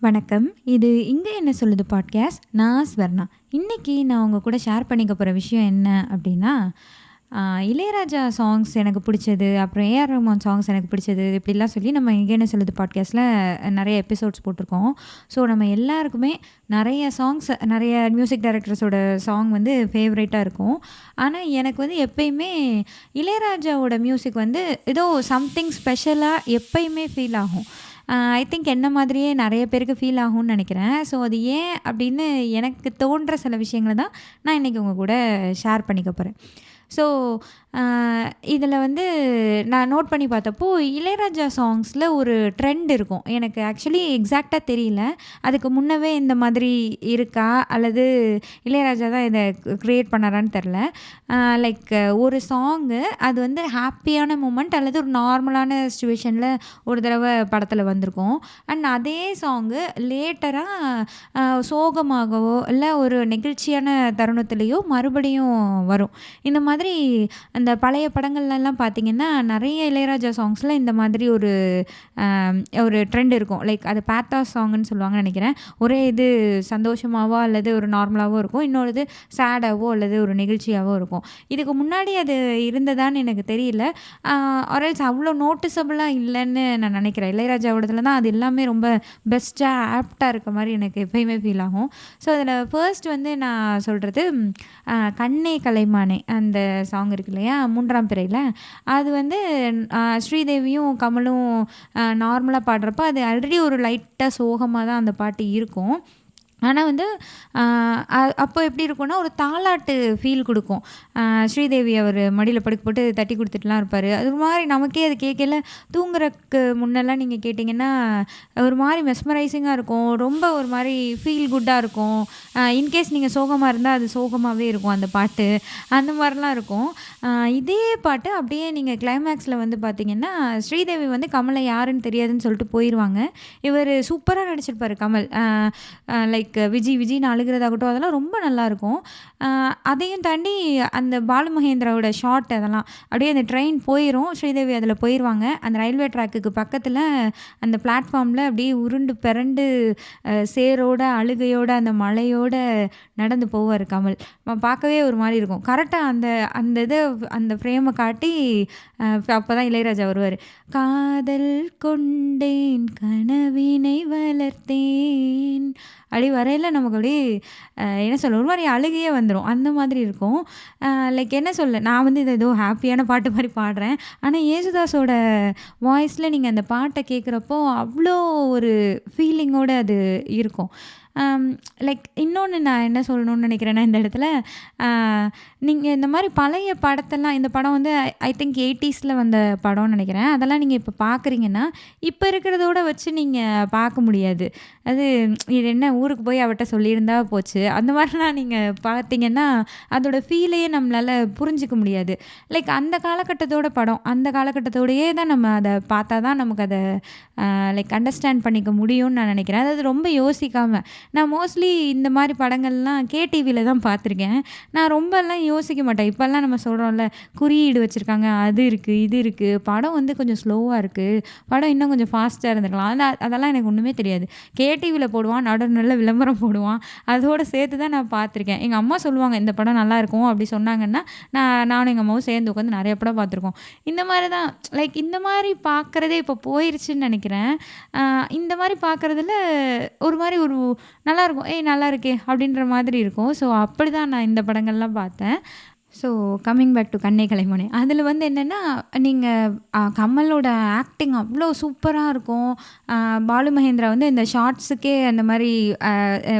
வணக்கம். இது "இங்க என்ன சொல்லுது" பாட்காஸ்ட். நான் ஸ்வர்ணா. இன்னைக்கு நான் உங்க கூட ஷேர் பண்ணிக்க போற விஷயம் என்ன அப்டின்னா, இளையராஜா சாங்ஸ் எனக்கு பிடிச்சது, அப்புறம் ஏஆர் ரஹ்மான் சாங்ஸ் எனக்கு பிடிச்சது, இப்படிலாம் சொல்லி நம்ம "இங்க என்ன சொல்லுது" பாட்காஸ்ட்ல நெறைய எபிசோட்ஸ் போட்டிருக்கோம். ஸோ நம்ம எல்லாருக்குமே நெறைய சாங்ஸ், நெறைய மியூசிக் டைரக்டர்ஸோட சாங் வந்து ஃபேவரைட்டா இருக்கும். ஆனா எனக்கு வந்து எப்பயுமே இளையராஜாவோட மியூசிக் வந்து ஏதோ சம்திங் ஸ்பெஷலா எப்பயுமே ஃபீல் ஆகும். ஐ திங்க் என்ன மாதிரியே நெறைய பேருக்கு ஃபீல் ஆகும்னு நெனைக்கிறேன். ஸோ அது ஏன் அப்படின்னு எனக்கு தோன்ற சில விஷயங்கள தான் நான் இன்னைக்கு உங்க கூட ஷேர் பண்ணிக்க போறேன். ஸோ இதில வந்து நான் நோட் பண்ணி பார்த்தப்போ, இளையராஜா சாங்ஸில ஒரு ட்ரெண்ட் இருக்கும். எனக்கு ஆக்சுவலி எக்ஸாக்ட்டா தெரியல. அதுக்கு முன்னவே இந்த மாதிரி இருக்கா? அல்லது இளையராஜா தான் இத கிரியேட் பண்ணாரான்னு தெரில. லைக் ஒரு சாங்கு அது வந்து ஹாப்பியான மூமெண்ட் அல்லது ஒரு நார்மலான சிச்சுவேஷன்ல ஒரு தடவ படத்துல வந்திருக்கும். அண்ட் அதே சாங்கு லேட்டரா சோகமாகவோ, இல்ல ஒரு நெகிழ்ச்சியான தருணத்திலயோ மறுபடியும் வரும். இந்த மாதிரி அந்த பழைய படங்கள்லலாம் பார்த்தீங்கன்னா, நெறைய இளையராஜா சாங்ஸ்ல இந்த மாதிரி ஒரு ட்ரெண்ட் இருக்கும். லைக் அது பேத்தாஸ் சாங்குன்னு சொல்லுவாங்கன்னு நெனைக்கிறேன். ஒரே இது சந்தோஷமாவோ அல்லது ஒரு நார்மலாவோ இருக்கும். இன்னொரு சேடாவோ அல்லது ஒரு நெகிழ்ச்சியாவோ இருக்கும். இதுக்கு முன்னாடி அது இருந்ததான்னு எனக்கு தெரியல. ஆர் எல்ஸ் அவ்வளோ நோட்டிசபிளா இல்லன்னு நான் நெனைக்கிறேன். இளையராஜாவோடதுல தான் அது எல்லாமே ரொம்ப பெஸ்ட்டா, ஆப்ட்டா இருக்க மாரி எனக்கு எப்பயுமே ஃபீல் ஆகும். ஸோ அதில ஃபர்ஸ்ட் வந்து நான் சொல்றது, "கண்ணே கலைமானே" அந்த சாங் இருக்கு இல்லையா? 3ஆம் பிறையில. அது வந்து ஸ்ரீதேவியும், கமலும் நார்மலா பாடுறப்ப அது ஆல்ரெடி ஒரு லைட்டா சோகமா தான் அந்த பாட்டு இருக்கும். ஆனா வந்து அப்போ எப்படி இருக்கும்னா, ஒரு தாலாட்டு ஃபீல் குடுக்கும். ஸ்ரீதேவி அவரு மடியில படுக்க போட்டு தட்டி குடுத்துட்டுலாம் இருப்பாரு. அது ஒரு மாரி நமக்கே அது கேட்கையில தூங்குறக்கு முன்னெல்லாம் நீங்க கேட்டிங்கன்னா, ஒரு மாரி மெஸ்மரைசிங்கா இருக்கும். ரொம்ப ஒரு மாரி ஃபீல் குட்டா இருக்கும். இன்கேஸ் நீங்க சோகமா இருந்தா, அது சோகமாவே இருக்கும் அந்த பாட்டு. அந்த மாரிலாம் இருக்கும். இதே பாட்டு அப்படியே நீங்க கிளைமேக்ஸ்ல வந்து பார்த்தீங்கன்னா, ஸ்ரீதேவி வந்து கமல யாருன்னு தெரியாதுன்னு சொல்லிட்டு போயிருவாங்க. இவரு சூப்பரா நடிச்சிருப்பாரு கமல். லைக் விஜின்னு அழுகிறதாகட்டும், அதெல்லாம் ரொம்ப நல்லாயிருக்கும். அதையும் தாண்டி அந்த பாலு மகேந்திராவோட ஷாட் அதெல்லாம் அப்படியே அந்த ட்ரெயின் போயிரும். ஸ்ரீதேவி அதில போயிருவாங்க. அந்த ரயில்வே ட்ராக்குக்கு பக்கத்தில அந்த பிளாட்ஃபார்ம்ல அப்படியே உருண்டு பெரண்டு சேரோட, அழுகையோட, அந்த மழையோட நடந்து போவாரு கமல். பார்க்கவே ஒரு மாரி இருக்கும். கரெக்ட்டா அந்த அந்த இத அந்த ஃப்ரேம காட்டி அப்பதான் இளையராஜா வருவாரு. "காதல் கொண்டேன் கனவினை வளர்த்தேன்" அப்படி வரையில நமக்கு அப்படியே என்ன சொல்ல, ஒரு மாரி அழுகையே வந்துரும். அந்த மாதிரி இருக்கும். லைக் என்ன சொல்ல, நான் வந்து இத ஏதோ ஹாப்பியான பாட்டு மாரி பாடுறேன். ஆனா ஏசுதாஸோட வாய்ஸ்ல நீங்க அந்த பாட்ட கேட்குறப்போ, அவ்ளோ ஒரு ஃபீலிங்கோட அது இருக்கும். லைக் இன்னொன்னு நான் என்ன சொல்லணும்னு நெனைக்கிறேன்னா, இந்த இடத்துல அ நீங்க இந்த மாரி பழைய படத்தெல்லாம், இந்த படம் வந்து ஐ திங்க் 80ஸ்ல வந்த படம்னு நெனைக்கிறேன். அதெல்லாம் நீங்க இப்ப பார்க்குறீங்கன்னா, இப்ப இருக்கிறதோட வச்சு நீங்க பார்க்க முடியாது. அது இது என்ன ஊருக்கு போய் அவட்ட சொல்லியிருந்தா போச்சு. அந்த மாரிலாம் நீங்க பார்த்தீங்கன்னா, அதோட ஃபீலையே நம்மளால புரிஞ்சுக்க முடியாது. லைக் அந்த காலகட்டத்தோட படம். அந்த காலகட்டத்தோடயே தான் நம்ம அத பார்த்தா தான் நமக்கு அத லைக் அண்டர்ஸ்டாண்ட் பண்ணிக்க முடியும்னு நான் நெனைக்கிறேன். அதாவது ரொம்ப யோசிக்காம. நான் மோஸ்ட்லி இந்த மாரி படங்கள்லாம் கேடிவில தான் பார்த்துருக்கேன். நான் ரொம்பலாம் யோசிக்க மாட்டேன். இப்பலாம் நம்ம சொல்றோம்ல, குறியீடு வச்சிருக்காங்க. அது இருக்கு, இது இருக்கு. படம் வந்து கொஞ்சம் ஸ்லோவா இருக்கு. படம் இன்னும் கொஞ்சம் ஃபாஸ்ட்டா இருந்திருக்கலாம். அதெல்லாம் எனக்கு ஒண்ணுமே தெரியாது. கேடிவில போடுவான். நடுவுல விளம்பரம் போடுவான். அதோட சேர்த்து தான் நான் பார்த்துருக்கேன். எங்க அம்மா சொல்லுவாங்க, "இந்த படம் நல்லாயிருக்கும்" அப்படி சொன்னாங்கன்னா, நானும் எங்க அம்மாவும் சேர்ந்து உட்காந்து நெறைய படம் பார்த்துருக்கோம். இந்த மாரி தான் லைக் இந்த மாரி பார்க்குறதே இப்போ போயிருச்சுன்னு நெனைக்கிறேன். இந்த மாரி பார்க்குறதுல ஒரு மாரி ஒரு நல்லாயிருக்கும். "ஏய் நல்லா இருக்கே!" அப்படின்ற மாதிரி இருக்கும். ஸோ அப்படிதான் நான் இந்த படங்கள்லாம் பார்த்தேன். ஸோ கம்மிங் பேக் டு கண்ணே கலைமணி. அதில வந்து என்னென்னா, நீங்க கமலோட ஆக்டிங் அவ்ளோ சூப்பரா இருக்கும். பாலு மகேந்திரா வந்து இந்த ஷார்ட்ஸுக்கே அந்த மாரி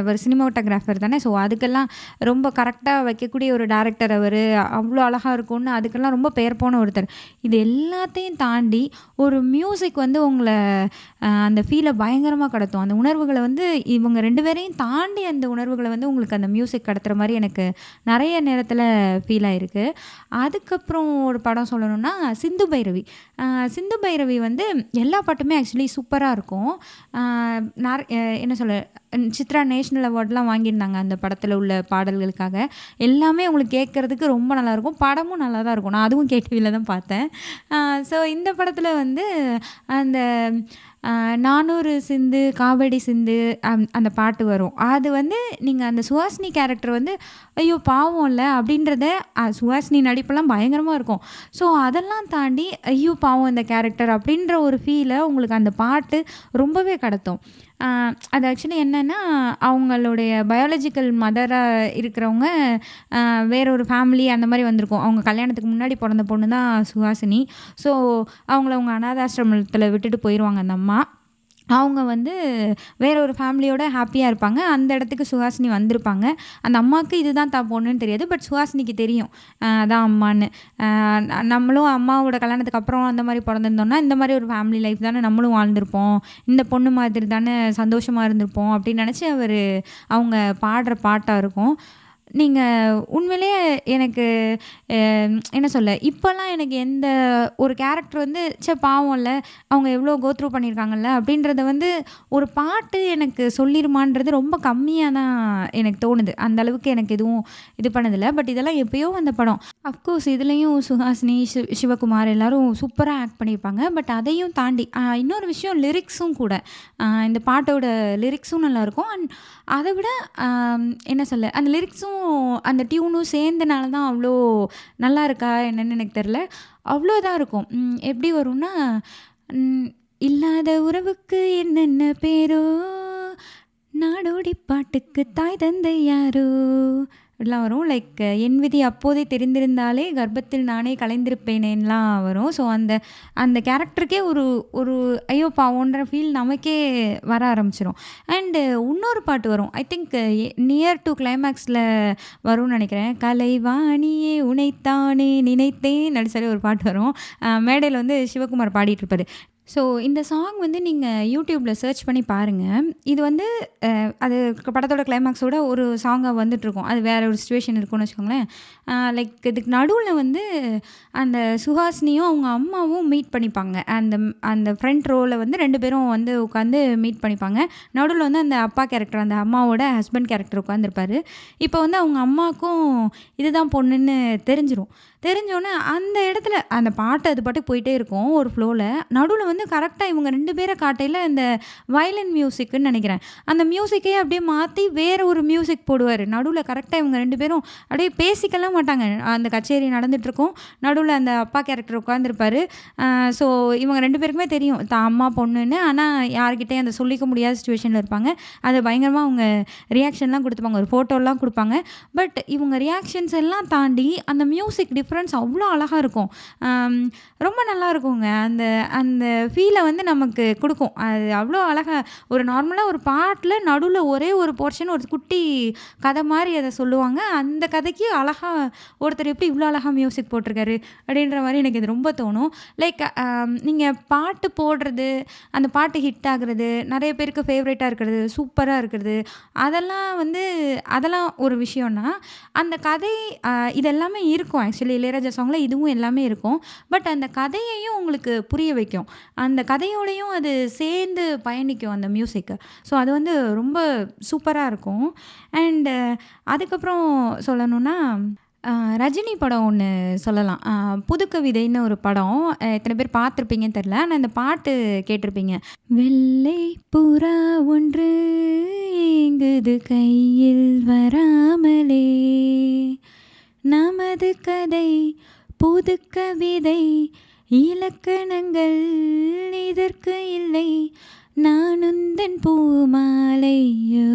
ஒரு சினிமாட்டோகிராஃபர் தானே. ஸோ அதுக்கெல்லாம் ரொம்ப கரெக்ட்டா வைக்கக்கூடிய ஒரு டைரக்டர் அவரு. அவ்ளோ அழகா இருக்கும்னு அதுக்கெல்லாம் ரொம்ப பெயர் போன ஒருத்தர். இது எல்லாத்தையும் தாண்டி ஒரு மியூசிக் வந்து உங்கள அந்த ஃபீல பயங்கரமா கடத்தும். அந்த உணர்வுகள வந்து இவங்க 2 பேரையும் தாண்டி அந்த உணர்வுகள வந்து உங்களுக்கு அந்த மியூசிக் கடத்துற மாரி எனக்கு நெறைய நேரத்தில ஃபீல் ஆயிருக்கு. அதுக்கப்புறம் ஒரு படம் சொல்லணும்னா, சிந்து பைரவி. சிந்து பைரவி வந்து எல்லா பாட்டுமே ஆக்சுவலி சூப்பரா இருக்கும். என்ன சொல்ல, சித்ரா நேஷ்னல் அவார்ட்லாம் வாங்கியிருந்தாங்க அந்த படத்தில் உள்ள பாடல்களுக்காக. எல்லாமே உங்களுக்கு கேட்குறதுக்கு ரொம்ப நல்லாயிருக்கும். படமும் நல்லா தான் இருக்கும். நான் அதுவும் கேடிவியில் தான் பார்த்தேன். ஸோ இந்த படத்தில் வந்து அந்த 400 சிந்து காவடி சிந்து அந்த பாட்டு வரும். அது வந்து நீங்கள் அந்த சுஹாசினி கேரக்டர் வந்து ஐயோ பாவம்ல அப்படின்றத சுஹாசினி நடிப்பெல்லாம் பயங்கரமாக இருக்கும். ஸோ அதெல்லாம் தாண்டி ஐயோ பாவம் இந்த கேரக்டர் அப்படின்ற ஒரு ஃபீலை உங்களுக்கு அந்த பாட்டு ரொம்பவே கடத்தும். அது ஆக்சுவலி என்னென்னா அவங்களுடைய பயாலஜிக்கல் மதராக இருக்கிறவங்க வேற ஒரு ஃபேமிலி அந்த மாதிரி வந்திருக்கும். அவங்க கல்யாணத்துக்கு முன்னாடி பிறந்த பொண்ணு தான் சுஹாசினி. ஸோ அவங்க அனாதாசிரமத்தில் விட்டுட்டு போயிடுவாங்க அந்த அம்மா. அவங்க வந்து வேற ஒரு ஃபேமிலியோட ஹாப்பியாக இருப்பாங்க. அந்த இடத்துக்கு சுஹாசினி வந்திருப்பாங்க. அந்த அம்மாவுக்கு இதுதான் தான் பொண்ணுன்னு தெரியாது. பட் சுஹாசினிக்கு தெரியும் அதான் அம்மான்னு. நம்மளும் அம்மாவோட கல்யாணத்துக்கு அப்புறம் அந்த மாதிரி பிறந்திருந்தோம்னா இந்த மாதிரி ஒரு ஃபேமிலி லைஃப் தானே நம்மளும் வாழ்ந்திருப்போம், இந்த பொண்ணு மாதிரி தானே சந்தோஷமாக இருந்திருப்போம் அப்படின்னு நினச்சி அவங்க பாடுற பாட்டாக இருக்கும். நீங்கள் உண்மையிலேயே எனக்கு என்ன சொல்ல, இப்போல்லாம் எனக்கு எந்த ஒரு கேரக்டர் வந்து பாவம்ல அவங்க எவ்வளோ கோத்ரூ பண்ணியிருக்காங்கல்ல அப்படின்றத வந்து ஒரு பாட்டு எனக்கு சொல்லிருமான்றது ரொம்ப கம்மியாக தான் எனக்கு தோணுது. அந்த அளவுக்கு எனக்கு எதுவும் இது பண்ணதில்லை. பட் இதெல்லாம் எப்பயோ வந்த படம். அஃப்கோர்ஸ் இதுலேயும் சுஹாசினி, சிவகுமார் எல்லாரும் சூப்பராக ஆக்ட் பண்ணியிருப்பாங்க. பட் அதையும் தாண்டி இன்னொரு விஷயம் லிரிக்ஸும் கூட. இந்த பாட்டோட லிரிக்ஸும் நல்லாயிருக்கும். அண்ட் அதை விட என்ன சொல்ல, அந்த லிரிக்ஸும் அந்த டியூனும் சேர்ந்தனால தான் அவ்வளோ நல்லா இருக்கா என்னன்னு எனக்கு தெரில. அவ்வளோ இதாக இருக்கும். எப்படி வரும்னா இல்லாத உறவுக்கு என்னென்ன பேரோ, நாடோடி பாட்டுக்கு தாய் தந்தை யாரோ இப்படிலாம் வரும். லைக் என் விதி அப்போதே தெரிந்திருந்தாலே கர்ப்பத்தில் நானே கலைந்திருப்பேனேன்லாம் வரும். ஸோ அந்த கேரக்டருக்கே ஒரு ஐயோ பாவோன்ற ஃபீல் நமக்கே வர ஆரம்பிச்சிடும். அண்டு இன்னொரு பாட்டு வரும். ஐ திங்க் நியர் டு கிளைமேக்ஸில் வரும்னு நினைக்கிறேன். கலைவாணியே உனைத்தானே நினைத்தேன் அப்படி ஒரு பாட்டு வரும். மேடையில் வந்து சிவகுமார் பாடிட்டுருப்பார். ஸோ இந்த சாங் வந்து நீங்கள் யூடியூப்பில் சர்ச் பண்ணி பாருங்கள். இது வந்து அது படத்தோட கிளைமேக்ஸோட ஒரு சாங்காக வந்துட்டுருக்கும். அது வேறு ஒரு சிச்சுவேஷன் இருக்கும்னு வச்சுக்கோங்களேன். லைக் இதுக்கு நடுவில் வந்து அந்த சுஹாசினியும் அவங்க அம்மாவும் மீட் பண்ணிப்பாங்க. அந்த ஃப்ரண்ட் ரோவில் வந்து 2 பேரும் வந்து உட்காந்து மீட் பண்ணிப்பாங்க. நடுவில் வந்து அந்த அப்பா கேரக்டர், அந்த அம்மாவோட ஹஸ்பண்ட் கேரக்டர் உட்காந்துருப்பார். இப்போ வந்து அவங்க அம்மாவுக்கும் இதுதான் பொண்ணுன்னு தெரிஞ்சோன்னே அந்த இடத்துல அந்த பாட்டு அது பாட்டுக்கு போயிட்டே இருக்கும் ஒரு ஃப்ளோவில். நடுவில் வந்து கரெக்டாக இவங்க 2 பேரை காட்டையில் இந்த வயலின் மியூசிக்குன்னு நினைக்கிறேன், அந்த மியூசிக்கே அப்படியே மாற்றி வேறு ஒரு மியூசிக் போடுவார் நடுவில். கரெக்டாக இவங்க 2 பேரும் அப்படியே பேசிக்கலாம் மாட்டாங்க. அந்த கச்சேரி நடந்துகிட்ருக்கும், நடுவில் அந்த அப்பா கேரக்டர் உட்காந்துருப்பார். ஸோ இவங்க 2 பேருக்குமே தெரியும் தான் அம்மா பொண்ணுன்னு. ஆனால் யார்கிட்டையும் அந்த சொல்லிக்க முடியாத சுச்சுவேஷனில் இருப்பாங்க. அதை பயங்கரமாக அவங்க ரியாக்ஷன்லாம் கொடுத்துப்பாங்க, ஒரு ஃபோட்டோலாம் கொடுப்பாங்க. பட் இவங்க ரியாக்ஷன்ஸ் எல்லாம் தாண்டி அந்த மியூசிக் டிஃப்ரென்ஸ் அவ்வளோ அழகாக இருக்கும். ரொம்ப நல்லா இருக்குங்க. அந்த ஃபீலை வந்து நமக்கு கொடுக்கும். அது அவ்வளோ அழகாக ஒரு நார்மலாக ஒரு பாட்டில் நடுவில் ஒரே ஒரு போர்ஷன் ஒரு குட்டி கதை மாதிரி அதை சொல்லுவாங்க. அந்த கதைக்கு அழகாக ஒருத்தர் எப்படி இவ்வளோ அழகாக மியூசிக் போட்டிருக்காரு அப்படின்ற மாதிரி எனக்கு இது ரொம்ப தோணும். லைக் நீங்கள் பாட்டு போடுறது, அந்த பாட்டு ஹிட் ஆகுறது, நிறைய பேருக்கு ஃபேவரேட்டாக இருக்கிறது, சூப்பராக இருக்கிறது, அதெல்லாம் ஒரு விஷயம்னா அந்த கதை இதெல்லாமே இருக்கும். ஆக்சுவலி இளையராஜா சாங்கில் இதுவும் எல்லாமே இருக்கும். பட் அந்த கதையையும் உங்களுக்கு புரிய வைக்கும். அந்த கதையோடையும் அது சேர்ந்து பயணிக்கும் அந்த மியூசிக்கு. ஸோ அது வந்து ரொம்ப சூப்பராக இருக்கும். அண்டு அதுக்கப்புறம் சொல்லணுன்னா ரஜினி படம் ஒன்று சொல்லலாம். புதுக்கவிதைன்னு ஒரு படம். எத்தனை பேர் பார்த்துருப்பீங்கன்னு தெரில. ஆனால் இந்த பாட்டு கேட்டிருப்பீங்க. வெள்ளை புறா ஒன்று ஏங்குது கையில் வராமலே, நமது கதை புது கவிதை, இலக்கணங்கள் இதற்கு இல்லை, நான் உந்தன் பூமாலையோ.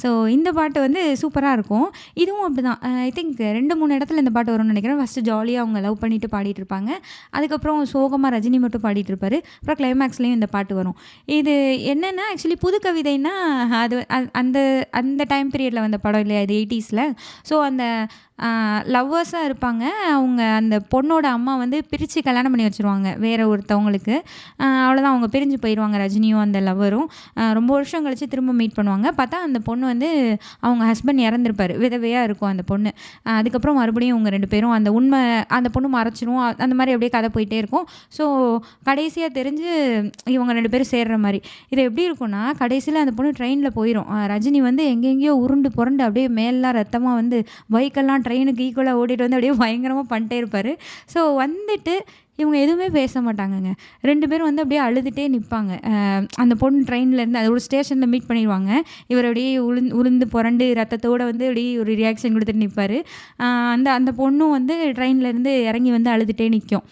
ஸோ இந்த பாட்டு வந்து சூப்பராக இருக்கும். இதுவும் அப்படி தான். ஐ திங்க் 2-3 இடத்துல இந்த பாட்டு வரும்னு நினைக்கிறேன். ஃபஸ்ட்டு ஜாலியாக அவங்க லவ் பண்ணிட்டு பாடிட்டு இருப்பாங்க. அதுக்கப்புறம் சோகமாக ரஜினி மட்டும் பாடிட்டு இருப்பார். அப்புறம் கிளைமேக்ஸ்லேயும் இந்த பாட்டு வரும். இது என்னென்னா ஆக்சுவலி புது கவிதைன்னா அது அந்த அந்த டைம் பீரியடில் வந்த படம் இல்லையா, இது 80ஸ்ல. ஸோ அந்த லவ்வர்ஸாக இருப்பாங்க. அவங்க அந்த பொண்ணோட அம்மா வந்து பிரித்து கல்யாணம் பண்ணி வச்சுருவாங்க வேறு ஒருத்தவங்களுக்கு. அவ்வளோதான், அவங்க பிரிஞ்சு போயிடுவாங்க, ரஜினியும் அந்த லவ்வரும். ரொம்ப வருஷம் கழித்து திரும்ப மீட் பண்ணுவாங்க. பார்த்தா அந்த பொண்ணு வந்து அவங்க ஹஸ்பண்ட் இறந்துருப்பாரு. விதவையா இருக்கும் அந்த பொண்ணு. அதுக்கப்புறம் மறுபடியும் இவங்க 2 பேரும் அந்த உண்மை அந்த பொண்ணு மறைச்சிரும். அந்த மாரி அப்படியே கதை போயிட்டே இருக்கும். ஸோ கடைசியா தெரிஞ்சு இவங்க 2 பேரும் சேர்ற மாரி. இது எப்படி இருக்கும்னா, கடைசியில அந்த பொண்ணு ட்ரெயின்ல போயிரும். ரஜினி வந்து எங்கெங்கேயோ உருண்டு புரண்டு அப்படியே மேலலாம் ரத்தமா வந்து பைக்கெல்லாம் ட்ரெயினுக்கு ஈக்குவலா ஓட்டிட்டு வந்து அப்படியே பயங்கரமா பண்ணிட்டே இருப்பாரு. ஸோ வந்துட்டு இவங்க எதுவுமே பேச மாட்டாங்கங்க. 2 பேரும் வந்து அப்படியே அழுதுட்டே நிப்பாங்க. அந்த பொண்ணு ட்ரெயின்லேருந்து அது ஒரு ஸ்டேஷன்ல மீட் பண்ணிருவாங்க. இவர் அப்படியே உளுந்து புரண்டு ரத்தத்தோட வந்து அப்படியே ஒரு ரியாக்ஷன் குடுத்துட்டு நிப்பாரு. அந்த அந்த பொண்ணும் வந்து ட்ரெயின்லேருந்து இறங்கி வந்து அழுதுட்டே நிக்கும்.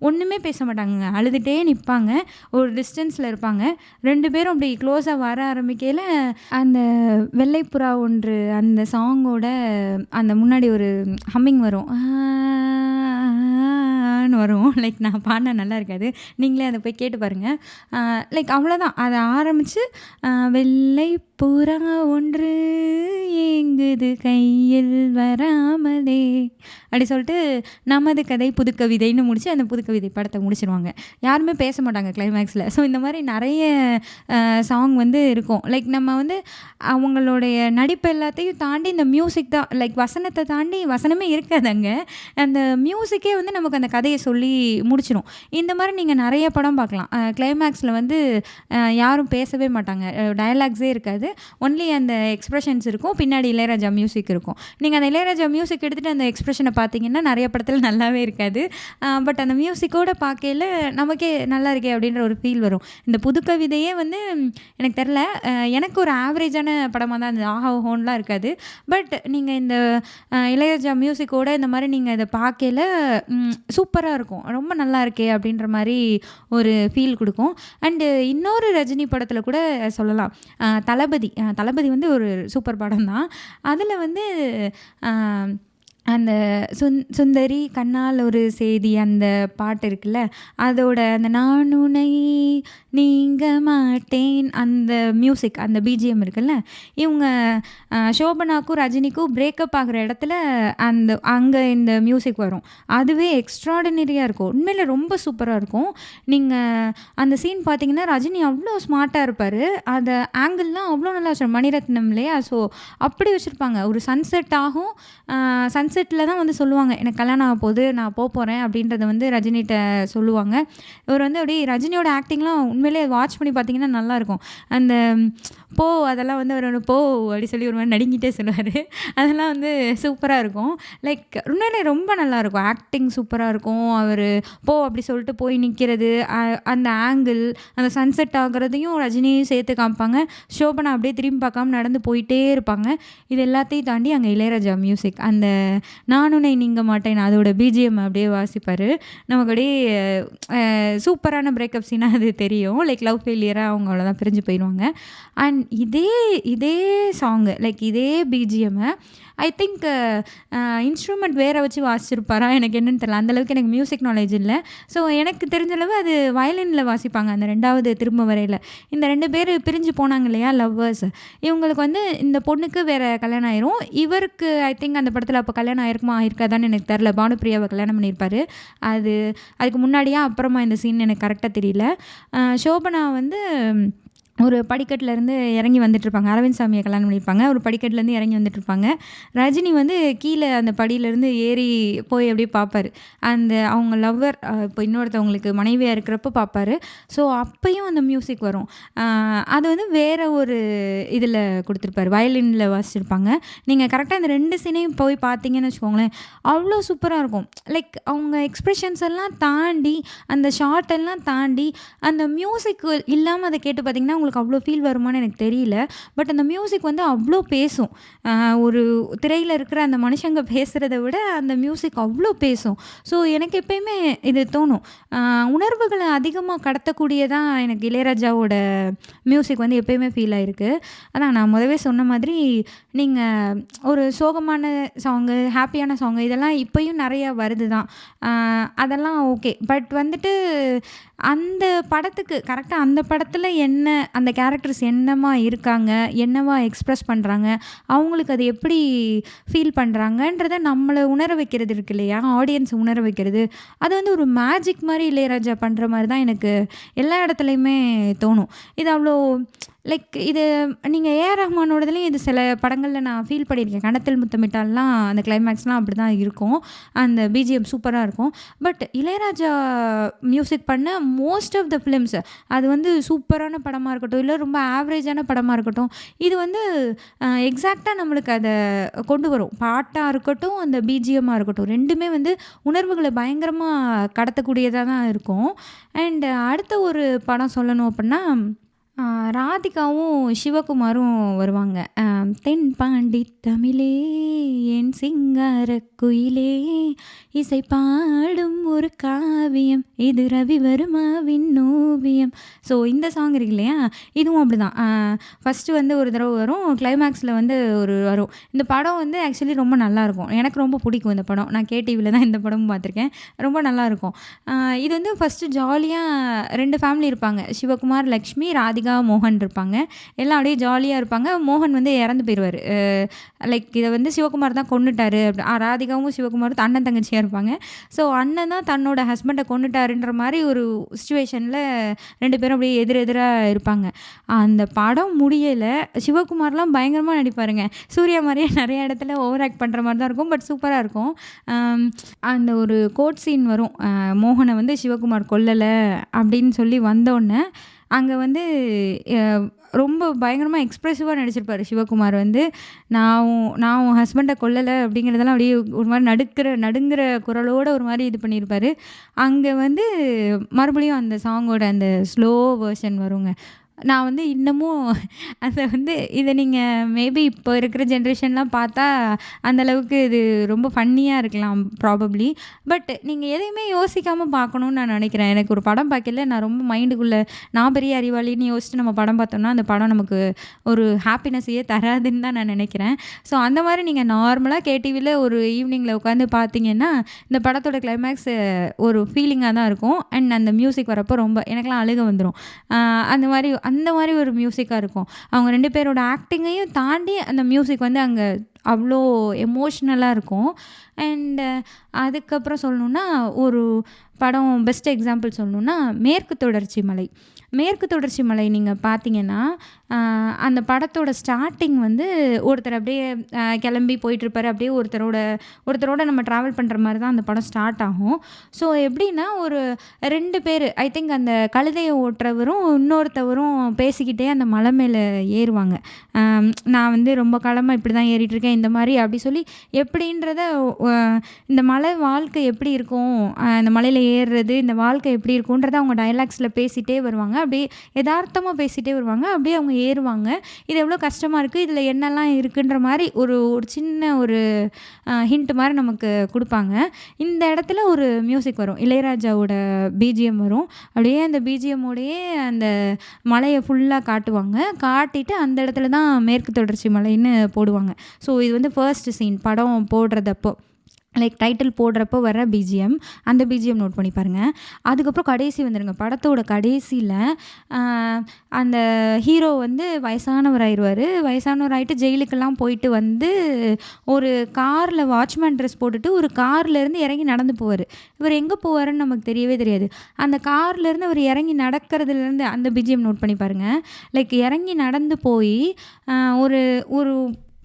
ஒண்ணுமே பேச மாட்டாங்கங்க. அழுதுட்டே நிப்பாங்க. ஒரு டிஸ்டன்ஸ்ல இருப்பாங்க. 2 பேரும் அப்படி க்ளோஸா வர ஆரம்பிக்கையில, அந்த வெள்ளைப்புறா ஒன்று அந்த சாங்கோட அந்த முன்னாடி ஒரு ஹம்மிங் வரும். ன்னு வரும். லைக் நான் பாடுனா நல்லா இருக்காது. நீங்களே அத போய் கேட்டு பாருங்க. லைக் அவ்வளோதான். அத ஆரம்பிச்சு வெள்ளைப்புறா ஒன்று ஏங்குது கையில் வராமலே அப்படி சொல்லிட்டு நமது கதை புதுக்கவிதைன்னு முடிச்சு அந்த புதுக்கவிதை படத்தை முடிச்சிருவாங்க. யாருமே பேச மாட்டாங்க கிளைமேக்ஸில். ஸோ இந்த மாதிரி நிறைய சாங் வந்து இருக்கும். லைக் நம்ம வந்து அவங்களுடைய நடிப்பு எல்லாத்தையும் தாண்டி இந்த மியூசிக் தான். லைக் வசனத்தை தாண்டி வசனமே இருக்காது அங்கே. அந்த மியூசிக்கே வந்து நமக்கு அந்த கதையை சொல்லி முடிச்சிடும். இந்த மாதிரி நீங்கள் நிறைய படம் பார்க்கலாம். கிளைமேக்ஸில் வந்து யாரும் பேசவே மாட்டாங்க. டயலாக்ஸே இருக்காது. ஒன்லி அந்த எக்ஸ்ப்ரெஷன்ஸ் இருக்கும். பின்னாடி இளையராஜா மியூசிக் இருக்கும். நீங்கள் அந்த இளையராஜா மியூசிக் எடுத்துகிட்டு அந்த எக்ஸ்ப்ரெஷனை பார்த்தீங்கன்னா நிறைய படத்தில் நல்லாவே இருக்காது. பட் அந்த மியூசிக்கோட பார்க்கையில் நமக்கே நல்லா இருக்கே அப்படின்ற ஒரு ஃபீல் வரும். இந்த புதுக்கவிதையே வந்து எனக்கு தெரில, எனக்கு ஒரு ஆவரேஜான படமாக தான் இருந்தது. ஆஹா ஓஹோன்லாம் இருக்காது. பட் நீங்கள் இந்த இளையராஜா மியூசிக்கோட இந்த மாதிரி நீங்கள் இதை பார்க்கையில் சூப்பராக இருக்கும். ரொம்ப நல்லா இருக்கே அப்படின்ற மாதிரி ஒரு ஃபீல் கொடுக்கும். அண்டு இன்னொரு ரஜினி படத்தில் கூட சொல்லலாம். தளபதி வந்து ஒரு சூப்பர் படம் தான். அதில் வந்து அந்த சுந்தரி கண்ணால் ஒரு செய்தி அந்த பாட்டு இருக்குல்ல, அதோட அந்த நான் உன்னை நீங்க மாட்டேன் அந்த மியூசிக் அந்த பிஜிஎம் இருக்குல்ல, இவங்க சோபனாக்கும் ரஜினிக்கும் பிரேக்கப் ஆகிற இடத்துல அங்கே இந்த மியூசிக் வரும். அதுவே எக்ஸ்ட்ராடினரியாக இருக்கும். உண்மையில ரொம்ப சூப்பராக இருக்கும். நீங்கள் அந்த சீன் பார்த்தீங்கன்னா ரஜினி அவ்வளோ ஸ்மார்ட்டாக இருப்பார். அந்த ஆங்கிள்லாம் அவ்வளோ நல்லா வச்சுருப்பாங்க. மணிரத்னம் இல்லையா, ஸோ அப்படி வச்சுருப்பாங்க. ஒரு சன்செட் ஆகும். சன்செட்டில் தான் வந்து சொல்லுவாங்க, எனக்கு கல்யாணம் ஆக போகுது, நான் போகிறேன் அப்படின்றத வந்து ரஜினிகிட்ட சொல்லுவாங்க. இவர் வந்து அப்படியே ரஜினியோட ஆக்டிங்லாம் உண்மையிலே வாட்ச் பண்ணி பார்த்தீங்கன்னா நல்லாயிருக்கும். அந்த அதெல்லாம் வந்து அவர் போ அப்படி சொல்லி ஒரு மாதிரி நடுங்கிட்டே சொல்லுவார். அதெல்லாம் வந்து சூப்பராக இருக்கும். லைக் உண்மையிலே ரொம்ப நல்லாயிருக்கும். ஆக்டிங் சூப்பராக இருக்கும். அவர் அப்படி சொல்லிட்டு போய் நிற்கிறது, அந்த ஆங்கிள், அந்த சன்செட் ஆகுறதையும் ரஜினியும் சேர்த்து காமிப்பாங்க. சோபனா அப்படியே திரும்பி பார்க்காம நடந்து போயிட்டே இருப்பாங்க. இது எல்லாத்தையும் தாண்டி அங்கே இளையராஜா மியூசிக், அந்த நானுனை நீங்க மாட்டேன் அதோட பிஜிஎம் அப்படியே வாசிப்பார். நமக்கு அப்படியே சூப்பரான பிரேக்கப் சீனாக அது தெரியும். லைக் லவ் ஃபெயிலியராக அவங்க அவ்வளோதான் பிரிஞ்சு போயிடுவாங்க. அண்ட் இதே சாங்கு லைக் இதே பிஜிஎம்மை ஐ திங்க் இன்ஸ்ட்ருமெண்ட் வேறு வச்சு வாசிச்சிருப்பாரா எனக்கு என்னென்னு தெரியல. அந்தளவுக்கு எனக்கு மியூசிக் நாலேஜ் இல்லை. ஸோ எனக்கு தெரிஞ்சளவு அது வயலினில் வாசிப்பாங்க அந்த 2வது திரும்ப வரையில். இந்த 2 பேர் பிரிஞ்சு போனாங்க இல்லையா, லவ்வர்ஸ். இவங்களுக்கு வந்து இந்த பொண்ணுக்கு வேறு கல்யாணம் ஆயிரும். இவருக்கு ஐ திங்க் அந்த படத்தில் அப்போ கல்யாணம் ஆயிருக்காதான்னு எனக்கு தெரில. பானுப்பிரியாவை கல்யாணம் பண்ணியிருப்பார். அதுக்கு முன்னாடியா அப்புறமா இந்த சீன் எனக்கு கரெக்டாக தெரியல. சோபனா வந்து ஒரு படிக்கட்டிலேருந்து இறங்கி வந்துட்டுருப்பாங்க. அரவிந்த் சாமியை கல்யாணம் பண்ணியிருப்பாங்க. ஒரு படிக்கட்டிலேருந்து இறங்கி வந்துட்டுருப்பாங்க. ரஜினி வந்து கீழே அந்த படியிலேருந்து ஏறி போய் அப்படியே பார்ப்பார். அவங்க லவ்வர் இப்போ இன்னொருத்தவங்களுக்கு மனைவியாக இருக்கிறப்ப பார்ப்பார். ஸோ அப்பையும் அந்த மியூசிக் வரும். அது வந்து வேறு ஒரு இதில் கொடுத்துருப்பாரு, வயலினில் வாசிச்சிருப்பாங்க. நீங்கள் கரெக்டாக இந்த 2 சீனையும் போய் பார்த்தீங்கன்னு வச்சுக்கோங்களேன், அவ்வளோ சூப்பராக இருக்கும். லைக் அவங்க எக்ஸ்ப்ரெஷன்ஸ் எல்லாம் தாண்டி, அந்த ஷார்ட் எல்லாம் தாண்டி, அந்த மியூசிக் இல்லாமல் அதை கேட்டு பார்த்தீங்கன்னா உங்களுக்கு அவ்வளோ ஃபீல் வருமானு எனக்கு தெரியல. பட் அந்த மியூசிக் வந்து அவ்வளோ பேசும். ஒரு திரையில் இருக்கிற அந்த மனுஷங்க பேசுகிறத விட அந்த மியூசிக் அவ்வளோ பேசும். ஸோ எனக்கு எப்பயுமே இது தோணும், உணர்வுகளை அதிகமாக கடத்தக்கூடியதான் எனக்கு இளையராஜாவோட மியூசிக் வந்து எப்பயுமே ஃபீல் ஆகிருக்கு. அதான் நான் முதவே சொன்ன மாதிரி, நீங்கள் ஒரு சோகமான சாங்கு, ஹாப்பியான சாங்கு இதெல்லாம் இப்போயும் நிறையா வருது தான். அதெல்லாம் ஓகே. பட் வந்துட்டு அந்த படத்துக்கு கரெக்டாக அந்த படத்தில் என்ன அந்த கேரக்டர்ஸ் என்னமா இருக்காங்க, என்னவா எக்ஸ்ப்ரெஸ் பண்ணுறாங்க, அவங்களுக்கு அது எப்படி ஃபீல் பண்ணுறாங்கன்றத நம்மளை உணர வைக்கிறது இருக்கு இல்லையா, ஆடியன்ஸ் உணர வைக்கிறது, அது வந்து ஒரு மேஜிக் மாதிரி இளையராஜா பண்ணுற மாதிரி தான் எனக்கு எல்லா இடத்துலையுமே தோணும். இது அவ்வளோ லைக் இது நீங்கள் ஏஆர் ரஹ்மானோடதுலேயும் இது சில படங்களில் நான் ஃபீல் பண்ணியிருக்கேன். கணத்தில் முத்தமிட்டால்லாம் அந்த கிளைமேக்ஸ்லாம் அப்படி தான் இருக்கும். அந்த பிஜிஎம் சூப்பராக இருக்கும். பட் இளையராஜா மியூசிக் பண்ண மோஸ்ட் ஆஃப் த ஃபிலிம்ஸ் அது வந்து சூப்பரான படமாக இருக்கட்டும், இல்லை ரொம்ப ஆவரேஜான படமாக இருக்கட்டும், இது வந்து எக்ஸாக்டாக நம்மளுக்கு அதை கொண்டு வரும். பாட்டாக இருக்கட்டும், அந்த பிஜிஎம்மாக இருக்கட்டும், ரெண்டுமே வந்து உணர்வுகளை பயங்கரமாக கடத்தக்கூடியதாக தான் இருக்கும். அண்ட் அடுத்த ஒரு படம் சொல்லணும் அப்படின்னா, ராதிகாவும் சிவகுமாரும் வருவாங்க. தென்பாண்டி தமிழே என் சிங்கார குயிலே இசை பாடும் ஒரு காவியம் இது ரவிவர்மாவின் ஓவியம். ஸோ இந்த சாங் இருக்கு இல்லையா, இதுவும் அப்படி தான். ஃபஸ்ட்டு வந்து ஒரு தடவை வரும், கிளைமேக்ஸில் வந்து வரும். இந்த படம் வந்து ஆக்சுவலி ரொம்ப நல்லாயிருக்கும். எனக்கு ரொம்ப பிடிக்கும் இந்த படம். நான் கேடிவியில் தான் இந்த படமும் பார்த்துருக்கேன். ரொம்ப நல்லாயிருக்கும். இது வந்து ஃபஸ்ட்டு ஜாலியாக 2 ஃபேமிலி இருப்பாங்க. சிவகுமார், லக்ஷ்மி, ராதிகா, மோகன் இருப்பாங்க. எல்லாம் அப்படியே ஜாலியாக இருப்பாங்க. மோகன் வந்து இறந்து போயிடுவார். லைக் இதை வந்து சிவகுமார் தான் கொன்னுட்டாரு. ராதிகாவும் சிவகுமாரும் அண்ணன் தங்கச்சியாக இருப்பாங்க. ஸோ அண்ணன் தான் தன்னோட ஹஸ்பண்டை கொன்னுட்டாருன்ற மாதிரி ஒரு சுச்சுவேஷனில் 2 பேரும் அப்படியே எதிராக இருப்பாங்க. அந்த படம் முடியலை. சிவகுமார்லாம் பயங்கரமாக நடிப்பாருங்க. சூர்யா மாதிரியே நிறைய இடத்துல ஓவர் ஆக்ட் பண்ணுற மாதிரி தான் இருக்கும். பட் சூப்பராக இருக்கும். அந்த ஒரு கோட் சீன் வரும். மோகனை வந்து சிவகுமார் கொல்லலை அப்படின்னு சொல்லி வந்தோடனே அங்கே வந்து ரொம்ப பயங்கரமாக எக்ஸ்ப்ரெசிவாக நடிச்சிருப்பார் சிவகுமார். வந்து நான் உன் ஹஸ்பண்டை கொல்லலை அப்படிங்கிறதெல்லாம் அப்படியே ஒரு மாதிரி நடுங்கிற குரலோடு ஒரு மாதிரி இது பண்ணியிருப்பார். அங்கே வந்து மறுபடியும் அந்த சாங்கோட அந்த ஸ்லோ வேர்ஷன் வருங்க. நான் வந்து இன்னமும் அதை வந்து இதை நீங்கள் மேபி இப்போ இருக்கிற ஜென்ரேஷன்லாம் பார்த்தா அந்தளவுக்கு இது ரொம்ப ஃபன்னியாக இருக்கலாம் ப்ராபப்ளி. பட் நீங்கள் எதையுமே யோசிக்காமல் பார்க்கணுன்னு நான் நினைக்கிறேன். எனக்கு ஒரு படம் பார்க்கல நான் ரொம்ப மைண்டுக்குள்ளே நான் பெரிய அறிவாளின்னு யோசிச்சுட்டு நம்ம படம் பார்த்தோம்னா அந்த படம் நமக்கு ஒரு ஹாப்பினஸ்ஸையே தராதுன்னு தான் நான் நினைக்கிறேன். ஸோ அந்த மாதிரி நீங்கள் நார்மலாக கேடிவியில் ஒரு ஈவினிங்கில் உட்காந்து பார்த்தீங்கன்னா இந்த படத்தோட கிளைமேக்ஸ் ஒரு ஃபீலிங்காக தான் இருக்கும். அண்ட் அந்த மியூசிக் வரப்போ ரொம்ப எனக்குலாம் அழுக வந்துடும். அந்த மாதிரி ஒரு மியூசிக்காக இருக்கும். அவங்க 2 பேரோட ஆக்டிங்கையும் தாண்டி அந்த மியூசிக் வந்து அங்கே அவ்வளோ எமோஷ்னலாக இருக்கும். அண்டு அதுக்கப்புறம் சொல்லணுன்னா ஒரு படம் பெஸ்ட் எக்ஸாம்பிள் சொல்லணுன்னா மேற்கு தொடர்ச்சி மலை நீங்கள் பார்த்தீங்கன்னா அந்த படத்தோட ஸ்டார்டிங் வந்து ஒருத்தர் அப்படியே கிளம்பி போயிட்டுருப்பார். அப்படியே ஒருத்தரோட நம்ம ட்ராவல் பண்ணுற மாதிரி தான் அந்த படம் ஸ்டார்ட் ஆகும். ஸோ எப்படின்னா ஒரு 2 பேர் ஐ திங்க் அந்த கழுதையை ஓட்டுறவரும் இன்னொருத்தவரும் பேசிக்கிட்டே அந்த மலை மேலே ஏறுவாங்க. நான் வந்து ரொம்ப காலமாக இப்படி தான் ஏறிட்டுருக்கேன் இந்த மாதிரி அப்படி சொல்லி எப்படின்றத இந்த மலை வாழ்க்கை எப்படி இருக்கும், அந்த மலையில் ஏறுறது இந்த வாழ்க்கை எப்படி இருக்குன்றத அவங்க டயலாக்ஸில் பேசிகிட்டே வருவாங்க. அப்படியே யதார்த்தமாக பேசிகிட்டே வருவாங்க. அப்படியே அவங்க ஏறுவாங்க. இது எவ்வளோ கஷ்டமாக இருக்குது, இதில் என்னெல்லாம் இருக்குன்ற மாதிரி ஒரு சின்ன ஒரு ஹிண்ட் மாதிரி நமக்கு கொடுப்பாங்க. இந்த இடத்துல ஒரு மியூசிக் வரும், இளையராஜாவோட பிஜிஎம் வரும். அப்படியே அந்த பிஜிஎம்மோடையே அந்த மலையை ஃபுல்லாக காட்டிட்டு அந்த இடத்துல தான் மேற்கு தொடர்ச்சி மலைன்னு போடுவாங்க. ஸோ இது வந்து ஃபர்ஸ்ட் சீன் படம் போடுறதப்போ லைக் டைட்டில் போடுறப்போ வர பிஜிஎம். அந்த பிஜிஎம் நோட் பண்ணி பாருங்கள். அதுக்கப்புறம் கடைசி வந்துடுங்க. படத்தோட கடைசியில் அந்த ஹீரோ வந்து வயசானவராகிட்டு ஜெயிலுக்கெல்லாம் போயிட்டு வந்து ஒரு காரில் வாட்ச்மேன் ட்ரெஸ் போட்டுட்டு ஒரு கார்லேருந்து இறங்கி நடந்து போவார். இவர் எங்கே போவாருன்னு நமக்கு தெரியவே தெரியாது. அந்த கார்லேருந்து அவர் இறங்கி நடக்கிறதுலேருந்து அந்த பிஜிஎம் நோட் பண்ணி பாருங்கள். லைக் இறங்கி நடந்து போய் ஒரு ஒரு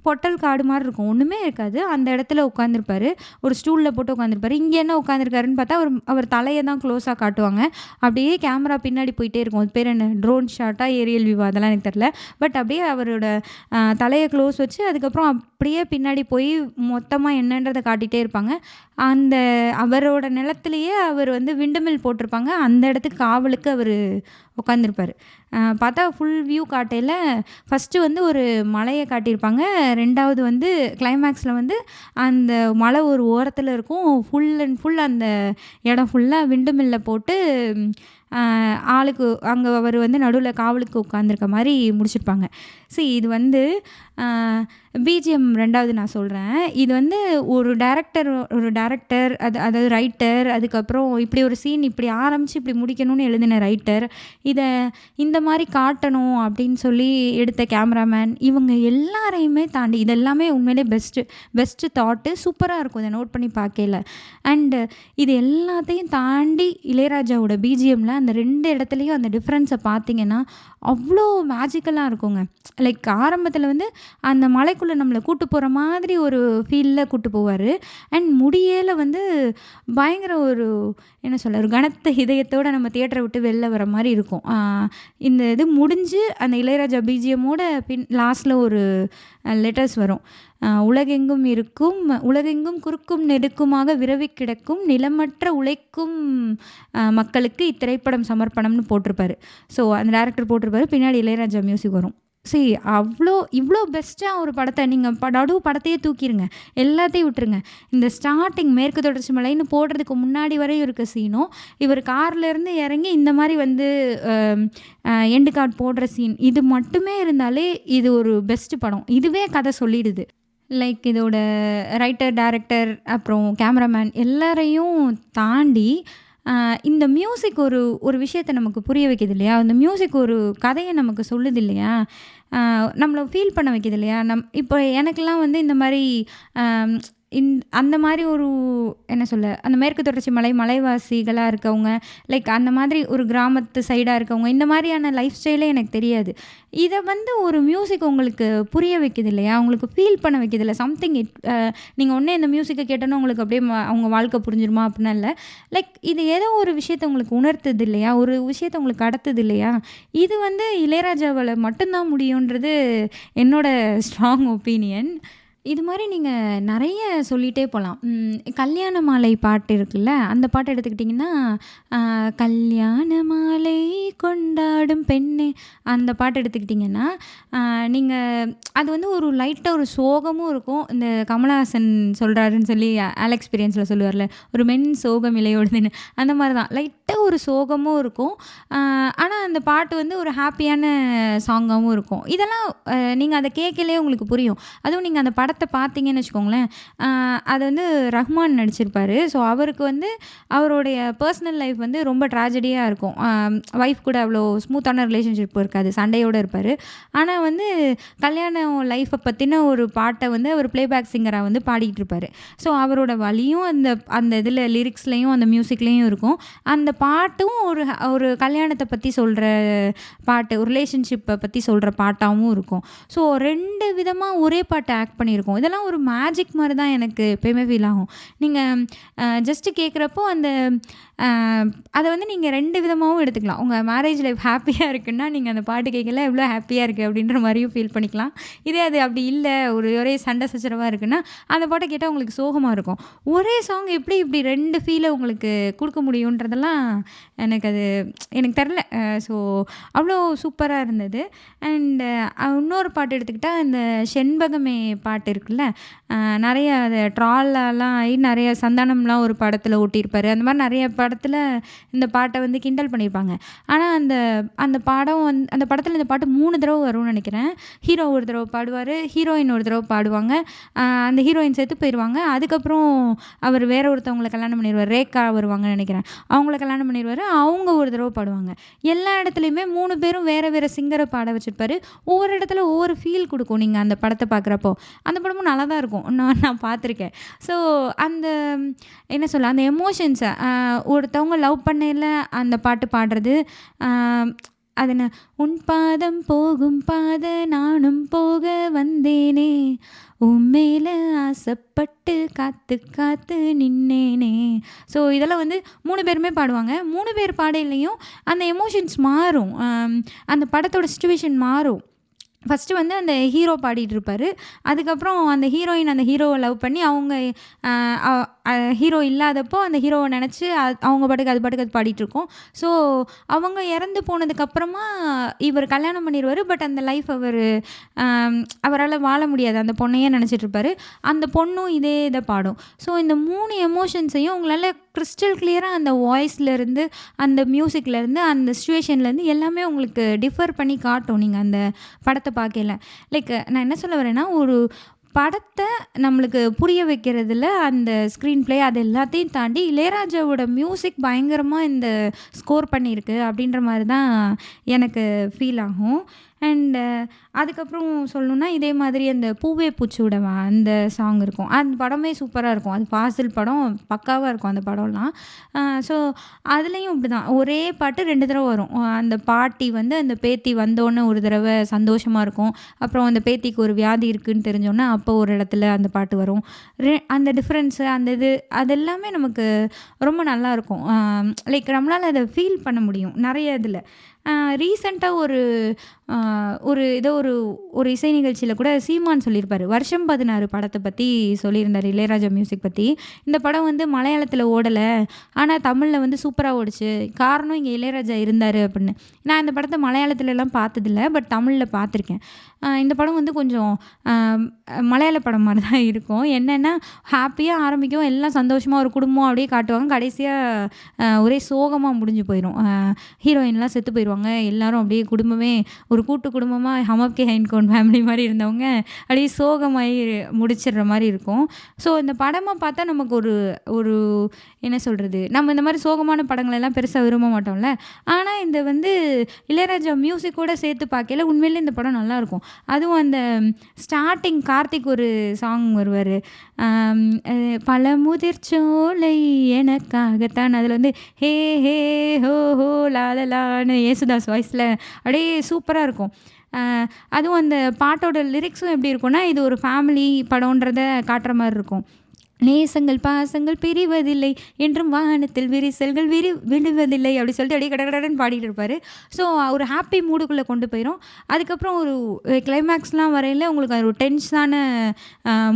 பொட்டல் காடு மாதிரி இருக்கும், ஒன்றுமே இருக்காது. அந்த இடத்துல உட்காந்துருப்பாரு, ஒரு ஸ்டூலில் போட்டு உட்காந்துருப்பாரு. இங்கே என்ன உட்காந்துருக்காருன்னு பார்த்தா அவர் தலையை தான் க்ளோஸாக காட்டுவாங்க. அப்படியே கேமரா பின்னாடி போயிட்டே இருக்கும். அது பேர் என்ன, ட்ரோன் ஷாட்டா ஏரியல் வியூவா அதெல்லாம் எனக்கு தெரில. பட் அப்படியே அவரோட தலையை க்ளோஸ் வச்சு அதுக்கப்புறம் அப்படியே பின்னாடி போய் மொத்தமாக என்னன்றதை காட்டிகிட்டே இருப்பாங்க. அந்த அவரோட நிலத்துலையே அவர் வந்து விண்டுமில் போட்டிருப்பாங்க. அந்த இடத்துக்கு காவலுக்கு அவர் உட்காந்துருப்பார். பார்த்தா ஃபுல் வியூ காட்டையில் ஃபஸ்ட்டு வந்து ஒரு மலையை காட்டியிருப்பாங்க. 2வது வந்து கிளைமேக்ஸில் வந்து அந்த மலை ஒரு ஓரத்தில் இருக்கும். ஃபுல் அண்ட் ஃபுல் அந்த இடம் ஃபுல்லாக விண்டுமில்ல போட்டு ஆளுக்கு அங்கே அவர் வந்து நடுவில் காவலுக்கு உட்காந்துருக்க மாதிரி முடிச்சிருப்பாங்க. இது வந்து பிஜிஎம் 2வது நான் சொல்கிறேன். இது வந்து ஒரு டைரக்டர் அதாவது ரைட்டர், அதுக்கப்புறம் இப்படி ஒரு சீன் இப்படி ஆரம்பித்து இப்படி முடிக்கணும்னு எழுதின ரைட்டர், இதை இந்த மாதிரி காட்டணும் அப்படின்னு சொல்லி எடுத்த கேமராமேன், இவங்க எல்லாரையுமே தாண்டி இதெல்லாமே உண்மையிலே பெஸ்ட்டு தாட்டு. சூப்பராக இருக்கும் இதை நோட் பண்ணி பார்க்கல. அண்டு இது எல்லாத்தையும் தாண்டி இளையராஜாவோட பிஜிஎம்மில் அந்த 2 இடத்துலயும் அந்த டிஃப்ரென்ஸை பார்த்தீங்கன்னா, அவ்ளோ மேஜிக்கலா இருக்குங்க. லைக் ஆரம்பத்தில வந்து அந்த மலைக்குள்ள நம்மள கூட்டு போற மாதிரி ஒரு ஃபீல்ல கூட்டு போவாரு. அண்ட் முடியேல வந்து பயங்கர ஒரு என்ன சொல்ல, ஒரு கனத்த இதயத்தோட நம்ம தியேட்டர விட்டு வெளில வர மாரி இருக்கும். இந்த இது முடிஞ்சு அந்த இளையராஜா பிஜிஎம்மோட லாஸ்ட்ல ஒரு லெட்டர்ஸ் வரும். உலகெங்கும் குறுக்கும் நெடுக்குமாக விரவிக் கிடக்கும் நிலமற்ற உழைக்கும் மக்களுக்கு இத்திரைப்படம் சமர்ப்பணம்னு போட்டிருப்பாரு. ஸோ அந்த டைரக்டர் போட்டிருப்பாரு. பின்னாடி இளையராஜா மியூசிக் வரும். சரி, இவ்வளோ பெஸ்ட்டாக ஒரு படத்தை நீங்கள் நடு படத்தையே தூக்கிடுங்க, எல்லாத்தையும் விட்டுருங்க. இந்த ஸ்டார்டிங் மேற்கு தொடர்ச்சி மலைன்னு போடுறதுக்கு முன்னாடி வரையும் இருக்க சீனும், இவர் கார்லேருந்து இறங்கி இந்த மாதிரி வந்து எண்டு கார்டு போடுற சீன், இது மட்டுமே இருந்தாலே இது ஒரு பெஸ்ட் படம். இதுவே கதை சொல்லிடுது. லைக் இதோட ரைட்டர், டைரக்டர், அப்புறம் கேமராமேன் எல்லாரையும் தாண்டி இந்த மியூசிக் ஒரு விஷயத்தை நமக்கு புரிய வைக்கிது இல்லையா? அந்த மியூசிக் ஒரு கதையை நமக்கு சொல்லுது இல்லையா? நம்மள ஃபீல் பண்ண வைக்கிது இல்லையா? இப்போ எனக்கெல்லாம் வந்து இந்த மாதிரி அந்த மாதிரி ஒரு என்ன சொல்ல, அந்த மேற்கு தொடர்ச்சி மலைவாசிகளாக இருக்கவங்க, லைக் அந்த மாதிரி ஒரு கிராமத்து சைடாக இருக்கவங்க, இந்த மாதிரியான லைஃப் ஸ்டைலே எனக்கு தெரியாது. இதை வந்து ஒரு மியூசிக் உங்களுக்கு புரிய வைக்கிது இல்லையா? உங்களுக்கு ஃபீல் பண்ண வைக்கிது இல்லை? சம்திங் நீங்கள் ஒன்றே இந்த மியூசிக்கை கேட்டோன்னா உங்களுக்கு அப்படியே அவங்க வாழ்க்கை புரிஞ்சிருமா அப்படின்னா இல்லை. லைக் இது ஏதோ ஒரு விஷயத்தை உங்களுக்கு உணர்த்துது இல்லையா? ஒரு விஷயத்தை உங்களுக்கு கடத்துது இல்லையா? இது வந்து இளையராஜாவால் மட்டும்தான் முடியுன்றது என்னோட ஸ்ட்ராங் ஒப்பீனியன். இது மாதிரி நீங்கள் நிறைய சொல்லிகிட்டே போகலாம். கல்யாண மாலை பாட்டு இருக்குல்ல, அந்த பாட்டு எடுத்துக்கிட்டிங்கன்னா, கல்யாண மாலை கொண்டாடும் பெண்ணே, அந்த பாட்டு எடுத்துக்கிட்டிங்கன்னா, நீங்கள் அது வந்து ஒரு லைட்டாக ஒரு சோகமும் இருக்கும். இந்த கமலஹாசன் சொல்கிறாருன்னு சொல்லி எக்ஸ்பீரியன்ஸில் சொல்லுவார்ல, ஒரு மென் சோகம் இலையோடுதுன்னு, அந்த மாதிரி தான் லைட்டாக ஒரு சோகமும் இருக்கும். ஆனால் அந்த பாட்டு வந்து ஒரு ஹாப்பியான சாங்காகவும் இருக்கும். இதெல்லாம் நீங்கள் அதை கேட்கலே உங்களுக்கு புரியும். அதுவும் நீங்கள் அந்த படத்தை பார்த்தீங்கன்னு வச்சுக்கோங்களேன், அது வந்து ரஹ்மான் நடிச்சிருப்பார். ஸோ அவருக்கு வந்து அவருடைய பர்சனல் லைஃப் வந்து ரொம்ப ட்ராஜடியாக இருக்கும். ஒய்ஃப் கூட அவ்வளோ ஸ்மூத்தான ரிலேஷன்ஷிப் இருக்காது, சண்டையோடு இருப்பார். ஆனால் வந்து கல்யாண லைஃப்பை பற்றின ஒரு பாட்டை வந்து அவர் ப்ளேபேக் சிங்கராக வந்து பாடிக்கிட்டு இருப்பார். ஸோ அவரோட வலியும் அந்த இதில் லிரிக்ஸ்லேயும் அந்த மியூசிக்லேயும் இருக்கும். அந்த பாட்டும் ஒரு கல்யாணத்தை பற்றி சொல்கிற பாட்டு, ஒரு ரிலேஷன்ஷிப்பை பற்றி சொல்கிற பாட்டாகவும் இருக்கும். ஸோ 2 விதமாக ஒரே பாட்டை ஆக்ட் பண்ணியிருக்கோம். இதெல்லாம் ஒரு மேஜிக் மாதிரி தான் எனக்கு எப்பயுமே ஃபீல் ஆகும். நீங்கள் ஜஸ்ட்டு கேட்குறப்போ அதை வந்து நீங்கள் 2 விதமாகவும் எடுத்துக்கலாம். உங்கள் மேரேஜ் லைஃப் ஹாப்பியாக இருக்குன்னா நீங்கள் அந்த பாட்டு கேட்கல எவ்வளோ ஹாப்பியாக இருக்குது அப்படின்ற மாதிரியும் ஃபீல் பண்ணிக்கலாம். இதே அது அப்படி இல்லை, ஒரே சண்டை சச்சரவாக இருக்குன்னா அந்த பாட்டை கேட்டால் உங்களுக்கு சோகமாக இருக்கும். ஒரே சாங் எப்படி இப்படி 2 ஃபீலை உங்களுக்கு கொடுக்க முடியுன்றதெல்லாம் எனக்கு தெரில. ஸோ அவ்வளோ சூப்பராக இருந்தது. அண்டு இன்னொரு பாட்டு எடுத்துக்கிட்டால் இந்த செண்பகமே பாட்டு இருக்குல்ல, நிறைய அது ட்ராலெலாம் ஆகி நிறைய சந்தானம்லாம் ஒரு படத்தில் ஓட்டியிருப்பார். அந்த மாதிரி நிறைய படத்தில் இந்த பாட்டை வந்து கிண்டல் பண்ணியிருப்பாங்க. ஆனால் அந்த படம் அந்த படத்தில் இந்த பாட்டு 3 தடவை வரும்னு நினைக்கிறேன். ஹீரோ ஒரு தடவை பாடுவார், ஹீரோயின் ஒரு தடவை பாடுவாங்க, அந்த ஹீரோயின் செத்து போயிடுவாங்க. அதுக்கப்புறம் அவர் வேற ஒருத்தவங்களை கல்யாணம் பண்ணிடுவார், ரேகா வருவாங்கன்னு நினைக்கிறேன். அவங்கள கல்யாணம் பண்ணிடுவார், அவங்க ஒரு தடவை பாடுவாங்க. எல்லா இடத்துலையுமே 3 பேரும் வேறு வேறு சிங்கரை பாட வச்சுருப்பாரு. ஒவ்வொரு இடத்துல ஒவ்வொரு ஃபீல் கொடுக்கும். நீங்கள் அந்த படத்தை பார்க்குறப்போ அந்த படமும் நல்லா தான் இருக்கும், நான் பார்த்துருக்கேன். ஸோ அந்த என்ன சொல்ல, அந்த எமோஷன்ஸை ஒருத்தவங்க லவ் பண்ணையில் அந்த பாட்டு பாடுறது, அது என்ன, உன் பாதம் போகும் பாத நானும் போக வந்தேனே, உண்மையில ஆசைப்பட்டு காத்து காத்து நின்னேனே. ஸோ இதெல்லாம் வந்து 3 பேருமே பாடுவாங்க. 3 பேர் பாடையிலையும் அந்த எமோஷன்ஸ் மாறும், அந்த படத்தோட சிச்சுவேஷன் மாறும். ஃபஸ்ட்டு வந்து அந்த ஹீரோ பாடிட்டு இருப்பார். அதுக்கப்புறம் அந்த ஹீரோயின் அந்த ஹீரோவை லவ் பண்ணி அவங்க ஹீரோ இல்லாதப்போ அந்த ஹீரோவை நினச்சி அவங்க பாட்டுக்கு அது பாடிட்டுருக்கோம். ஸோ அவங்க இறந்து போனதுக்கப்புறமா இவர் கல்யாணம் பண்ணிடுவார். பட் அந்த லைஃப் அவரால் வாழ முடியாது, அந்த பொண்ணையே நினச்சிட்ருப்பார். அந்த பொண்ணும் இதை பாடும். ஸோ இந்த 3 எமோஷன்ஸையும் உங்களால் கிறிஸ்டல் கிளியராக அந்த வாய்ஸ்லேருந்து, அந்த மியூசிக்லேருந்து, அந்த சிச்சுவேஷன்லேருந்து எல்லாமே உங்களுக்கு டிஃபர் பண்ணி காட்டும் நீங்கள் அந்த படத்தை பார்க்கல. லைக் நான் என்ன சொல்ல வரேன்னா, ஒரு படத்தை நம்மளுக்கு புரிய வைக்கிறதுல அந்த ஸ்க்ரீன் ப்ளே அது எல்லாத்தையும் தாண்டி இளையராஜாவோட மியூசிக் பயங்கரமாக இந்த ஸ்கோர் பண்ணியிருக்கு அப்படின்ற மாதிரி தான் எனக்கு ஃபீல் ஆகும். அண்ட் அதுக்கப்புறம் சொல்லணுன்னா இதே மாதிரி அந்த பூவே பூச்சூடவா அந்த சாங் இருக்கும். அந்த படமே சூப்பராக இருக்கும். அது ஃபாசில் படம் பக்காவாக இருக்கும் அந்த படம்லாம். ஸோ அதுலேயும் இப்படி தான் ஒரே பாட்டு 2 தடவை வரும். அந்த பாட்டி வந்து அந்த பேத்தி வந்தோடனே ஒரு தடவை சந்தோஷமாக இருக்கும். அப்புறம் அந்த பேத்திக்கு ஒரு வியாதி இருக்குதுன்னு தெரிஞ்சோன்னே அப்போ ஒரு இடத்துல அந்த பாட்டு வரும். அந்த டிஃப்ரென்ஸு அந்த இது அதெல்லாமே நமக்கு ரொம்ப நல்லாயிருக்கும். லைக் நம்மளால் அதை ஃபீல் பண்ண முடியும் நிறைய இதில். ரீசெண்டாக ஒரு ஏதோ ஒரு இசை நிகழ்ச்சியில் கூட சீமான் சொல்லியிருப்பார். வருஷம் 16 படத்தை பற்றி சொல்லியிருந்தார், இளையராஜா மியூசிக் பற்றி. இந்த படம் வந்து மலையாளத்தில் ஓடலை, ஆனால் தமிழில் வந்து சூப்பராக ஓடிச்சு. காரணம் இங்கே இளையராஜா இருந்தார் அப்படின்னு. நான் இந்த படத்தை மலையாளத்துலலாம் பார்த்ததில்ல, பட் தமிழில் பார்த்துருக்கேன். இந்த படம் வந்து கொஞ்சம் மலையாள படம் மாதிரி தான் இருக்கும். என்னென்னா ஹாப்பியாக ஆரம்பிக்கும், எல்லாம் சந்தோஷமாக ஒரு குடும்பம் அப்படியே காட்டுவாங்க. கடைசியாக ஒரே சோகமாக முடிஞ்சு போயிடும். ஹீரோயின்லாம் செத்து போயிடுவாங்க. எல்லோரும் அப்படியே குடும்பமே ஒரு கூட்டு குடும்பமாக ஹமப் கே ஹைன்கோன் ஃபேமிலி மாதிரி இருந்தவங்க அப்படியே சோகமாகி முடிச்சிடுற மாதிரி இருக்கும். ஸோ இந்த படமாக பார்த்தா நமக்கு ஒரு என்ன சொல்கிறது, நம்ம இந்த மாதிரி சோகமான படங்களெல்லாம் பெருசாக விரும்ப மாட்டோம்ல. ஆனால் இந்த வந்து இளையராஜா மியூசிக்கோடு சேர்த்து பார்க்கல உண்மையிலே இந்த படம் நல்லாயிருக்கும். அதுவும் அந்த ஸ்டார்டிங் கார்த்திக் ஒரு சாங் வருவார், பழமுதிர்ச்சோலை எனக்காகத்தான். அதில் வந்து ஹே ஹே ஹோ ஹோ லாலலான்னு ஏசுதாஸ் வாய்ஸில் அப்படியே சூப்பராக இருக்கும். அதுவும் அந்த பாட்டோட லிரிக்ஸும் எப்படி இருக்கும்னா, இது ஒரு ஃபேமிலி படம்ன்றதை காட்டுற மாதிரி இருக்கும். நேசங்கள் பாசங்கள் பிரிவதில்லை என்றும் வானத்தில் விரிசல்கள் விழுவதில்லை அப்படி சொல்லிட்டு அப்படியே கடகடன்னு பாடிட்டு இருப்பார். ஸோ ஒரு ஹாப்பி மூடுக்குள்ளே கொண்டு போயிடும். அதுக்கப்புறம் ஒரு கிளைமேக்ஸ்லாம் வரையில் உங்களுக்கு அது ஒரு டென்ஷனான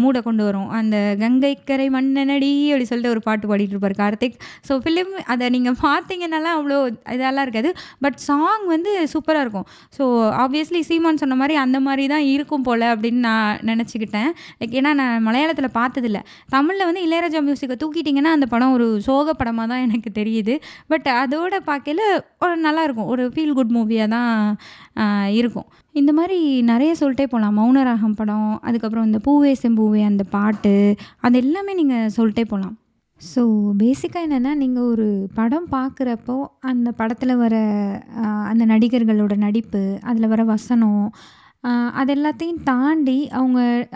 மூடை கொண்டு வரும். அந்த கங்கைக்கரை மன்னனடி அப்படி சொல்லிட்டு ஒரு பாட்டு பாடிட்டு இருப்பார் கார்த்திக். ஸோ ஃபிலிம் அதை நீங்கள் பார்த்தீங்கன்னாலாம் அவ்வளோ இதெல்லாம் இருக்காது, பட் சாங் வந்து சூப்பராக இருக்கும். ஸோ ஆப்வியஸ்லி சீமான் சொன்ன மாதிரி அந்த மாதிரி தான் இருக்கும் போல் அப்படின்னு நான் நினச்சிக்கிட்டேன். லைக் ஏன்னா நான் மலையாளத்தில் பார்த்ததில்ல. தமிழில் வந்து இளையராஜா மியூசிக்கை தூக்கிட்டிங்கன்னா அந்த படம் ஒரு சோக படமாக தான் எனக்கு தெரியுது. பட் அதோட பார்க்கல நல்லாயிருக்கும், ஒரு ஃபீல் குட் மூவியாக தான் இருக்கும். இந்த மாதிரி நிறைய சொல்லிட்டே போகலாம். மௌனராகம் படம், அதுக்கப்புறம் இந்த பூவே செம்பூவே அந்த பாட்டு, அது எல்லாமே நீங்கள் சொல்லிட்டே போகலாம். ஸோ பேசிக்காக என்னென்னா, நீங்கள் ஒரு படம் பார்க்குறப்போ அந்த படத்தில் வர அந்த நடிகர்களோட நடிப்பு, அதில் வர வசனம், அது எல்லாத்தையும் தாண்டி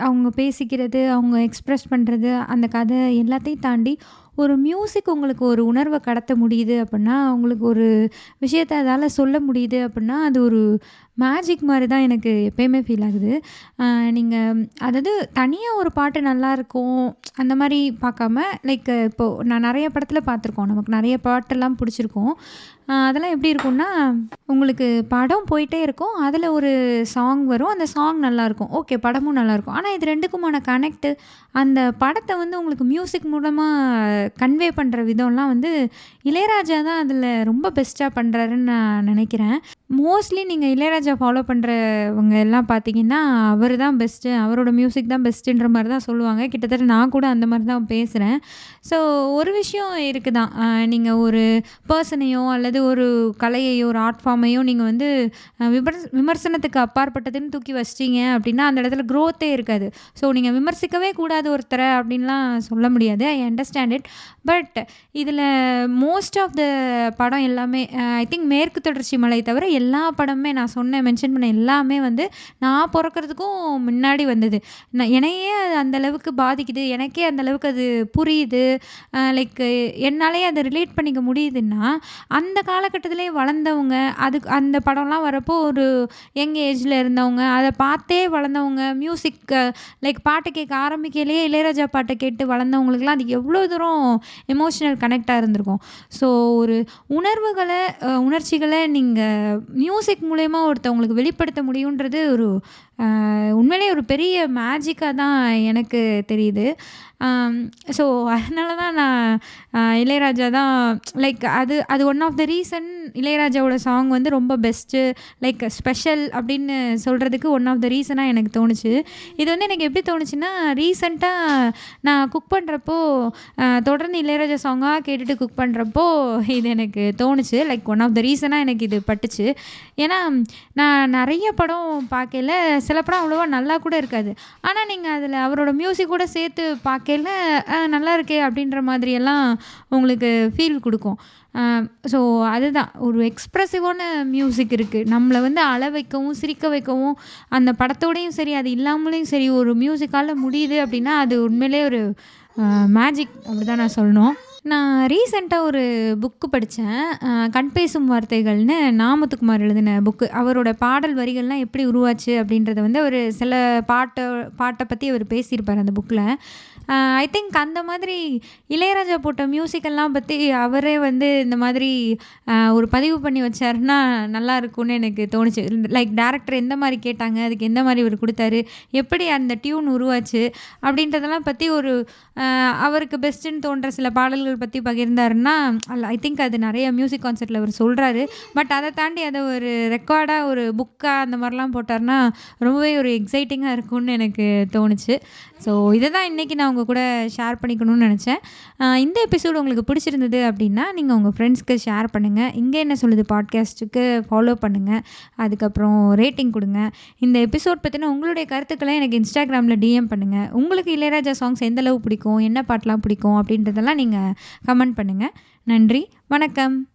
அவங்க பேசிக்கிறது, அவங்க எக்ஸ்ப்ரெஸ் பண்ணுறது, அந்த கதை எல்லாத்தையும் தாண்டி ஒரு மியூசிக் உங்களுக்கு ஒரு உணர்வை கடத்த முடியுது அப்படின்னா, உங்களுக்கு ஒரு விஷயத்தை அதால் சொல்ல முடியுது அப்படின்னா, அது ஒரு மேஜிக் மாதிரி தான் எனக்கு எப்போயுமே ஃபீல் ஆகுது. நீங்கள் அதாவது தனியாக ஒரு பாட்டு நல்லாயிருக்கும் அந்த மாதிரி பார்க்காம, லைக் இப்போது நான் நிறைய படத்தில் பார்த்துருக்கோம், நமக்கு நிறைய பாட்டெல்லாம் பிடிச்சிருக்கும். அதெல்லாம் எப்படி இருக்கும்னா, உங்களுக்கு படம் போயிட்டே இருக்கும், அதில் ஒரு சாங் வரும், அந்த சாங் நல்லாயிருக்கும், ஓகே படமும் நல்லாயிருக்கும். ஆனால் இது ரெண்டுக்குமான கனெக்ட்டு, அந்த படத்தை வந்து உங்களுக்கு மியூசிக் மூலமாக கன்வே பண்ணுற விதம்லாம் வந்து இளையராஜா தான் அதில் ரொம்ப பெஸ்ட்டாக பண்ணுறாருன்னு நான் நினைக்கிறேன். மோஸ்ட்லி நீங்கள் இளையராஜா ஃபாலோ பண்ணுறவங்க எல்லாம் பார்த்தீங்கன்னா, அவர் தான் பெஸ்ட்டு, அவரோட மியூசிக் தான் பெஸ்ட்டுன்ற மாதிரி தான் சொல்லுவாங்க. கிட்டத்தட்ட நான் கூட அந்த மாதிரி தான் பேசுகிறேன். ஸோ ஒரு விஷயம் இருக்குது தான், நீங்கள் ஒரு பர்சனையோ அல்லது ஒரு கலையையோ ஒரு ஆர்ட் ஃபார்மையோ நீங்கள் வந்து விமர்சனத்துக்கு அப்பாற்பட்டதுன்னு தூக்கி வச்சிட்டிங்க அப்படின்னா அந்த இடத்துல க்ரோத்தே இருக்காது. ஸோ நீங்கள் விமர்சிக்கவே கூடாது ஒருத்தரை அப்படின்லாம் சொல்ல முடியாது. I understand it. பட் இதில் மோஸ்ட் ஆஃப் த படம் எல்லாமே ஐ திங்க் மேற்கு தொடர்ச்சி மலை தவிர எல்லா படமுமே நான் மென்ஷன் பண்ண எல்லாமே வந்து நான் பிறக்கிறதுக்கும் முன்னாடி வந்தது. என்னையே அது அந்தளவுக்கு பாதிக்குது, எனக்கே அந்தளவுக்கு அது புரியுது, லைக் என்னாலே அதை ரிலேட் பண்ணிக்க முடியுதுன்னா, அந்த காலகட்டத்திலே வளர்ந்தவங்க, அதுக்கு அந்த படம்லாம் வரப்போ ஒரு யங் ஏஜில் இருந்தவங்க, அதை பார்த்தே வளர்ந்தவங்க, மியூசிக் லைக் பாட்டு கேட்க ஆரம்பிக்கலையே இளையராஜா பாட்டை கேட்டு வளர்ந்தவங்களுக்குலாம் அது எவ்வளோ தூரம் எமோஷ்னல் கனெக்டாக இருந்திருக்கும். ஸோ ஒரு உணர்ச்சிகளை நீங்கள் மியூசிக் மூலயமா ஒருத்தவங்களுக்கு வெளிப்படுத்த முடியுன்றது ஒரு உண்மையிலேயே ஒரு பெரிய மேஜிக்காக தான் எனக்கு தெரியுது. ஸோ அதனால தான் நான் இளையராஜா தான் லைக் அது ஒன் ஆஃப் த ரீசன் இளையராஜாவோட சாங் வந்து ரொம்ப பெஸ்ட்டு, லைக் ஸ்பெஷல் அப்படின்னு சொல்கிறதுக்கு ஒன் ஆஃப் த ரீசனாக எனக்கு தோணுச்சு. இது வந்து எனக்கு எப்படி தோணுச்சுன்னா, ரீசெண்டாக நான் குக் பண்ணுறப்போ தொடர்ந்து இளையராஜா சாங்காக கேட்டுட்டு குக் பண்ணுறப்போ இது எனக்கு தோணுச்சு. லைக் ஒன் ஆஃப் த ரீசனாக எனக்கு இது பட்டுச்சு. ஏன்னா நான் நிறைய படம் பார்க்கல, சில படம் அவ்வளோவா நல்லா கூட இருக்காது. ஆனா, நீங்க அதில அவரோட மியூசிக் கூட சேர்த்து பார்க்கையில, நல்லா இருக்கே அப்படின்ற மாதிரியெல்லாம் உங்களுக்கு ஃபீல் குடுக்கும். அ ஸோ அதுதான் ஒரு எக்ஸ்ப்ரெசிவான மியூசிக் இருக்கு. நம்மள வந்து அழ வைக்கவும், சிரிக்க வைக்கவும், அந்த படத்தோடயும் சரி, அது இல்லாமலும் சரி ஒரு மியூசிக்கால முடியுது அப்படின்னா, அது உண்மையிலேயே ஒரு மேஜிக் அப்படிதான் நான் சொல்லணும். நான் ரீசென்ட்டா ஒரு புக்கு படிச்சேன். கண் பேசும் வார்த்தைகள்னு நாமத்துக்குமார் எழுதின புக்கு. அவரோட பாடல் வரிகள்லாம் எப்படி உருவாச்சு அப்படின்றத வந்து அவரு சில பாட்ட பத்தி அவரு பேசியிருப்பாரு அந்த புக்ல. ஐ திங்க் அந்த மாதிரி இளையராஜா போட்ட மியூசிக்கெல்லாம் பத்தி அவரே வந்து இந்த மாதிரி ஒரு பதிவு பண்ணி வச்சாருன்னா நல்லா இருக்கும்னு எனக்கு தோணுச்சு. லைக் டைரக்டர் எந்த மாரி கேட்டாங்க, அதுக்கு எந்த மாரி இவரு குடுத்தாரு, எப்படி அந்த டியூன் உருவாச்சு அப்படின்றதெல்லாம் பத்தி ஒரு அவருக்கு பெஸ்ட்டுன்னு தோன்ற சில பாடல்கள் பத்தி பகிர்ந்தாருன்னா, ஐ திங்க் அது நெறைய மியூசிக் கான்செர்ட்ல அவரு சொல்றாரு. பட் அத தாண்டி அத ஒரு ரெக்கார்டா, ஒரு புக்கா அந்த மாரிலாம் போட்டாருன்னா, ரொம்பவே ஒரு எக்ஸைட்டிங்கா இருக்கும்னு எனக்கு தோணுச்சு. ஸோ இத தான் இன்னைக்கு நான் உங்க கூட ஷேர் பண்ணிக்கணும்னு நெனச்சேன். இந்த எபிசோட் உங்களுக்கு பிடிச்சிருந்தது அப்படின்னா, நீங்க உங்க ஃப்ரெண்ட்ஸ்க்கு ஷேர் பண்ணுங்க. இங்க என்ன சொல்லுது பாட்காஸ்ட்டுக்கு ஃபாலோ பண்ணுங்க. அதுக்கப்புறம் ரேட்டிங் குடுங்க. இந்த எபிசோட் பத்தின உங்களுடைய கருத்துக்கள எனக்கு Instagramல டிஎம் பண்ணுங்க. உங்களுக்கு இளையராஜா சாங்ஸ் எந்த அளவு பிடிக்கும்? என்ன பாட்டுலாம் பிடிக்கும்? அப்படின்றதெல்லாம் நீங்க கமெண்ட் பண்ணுங்க. நன்றி. வணக்கம்.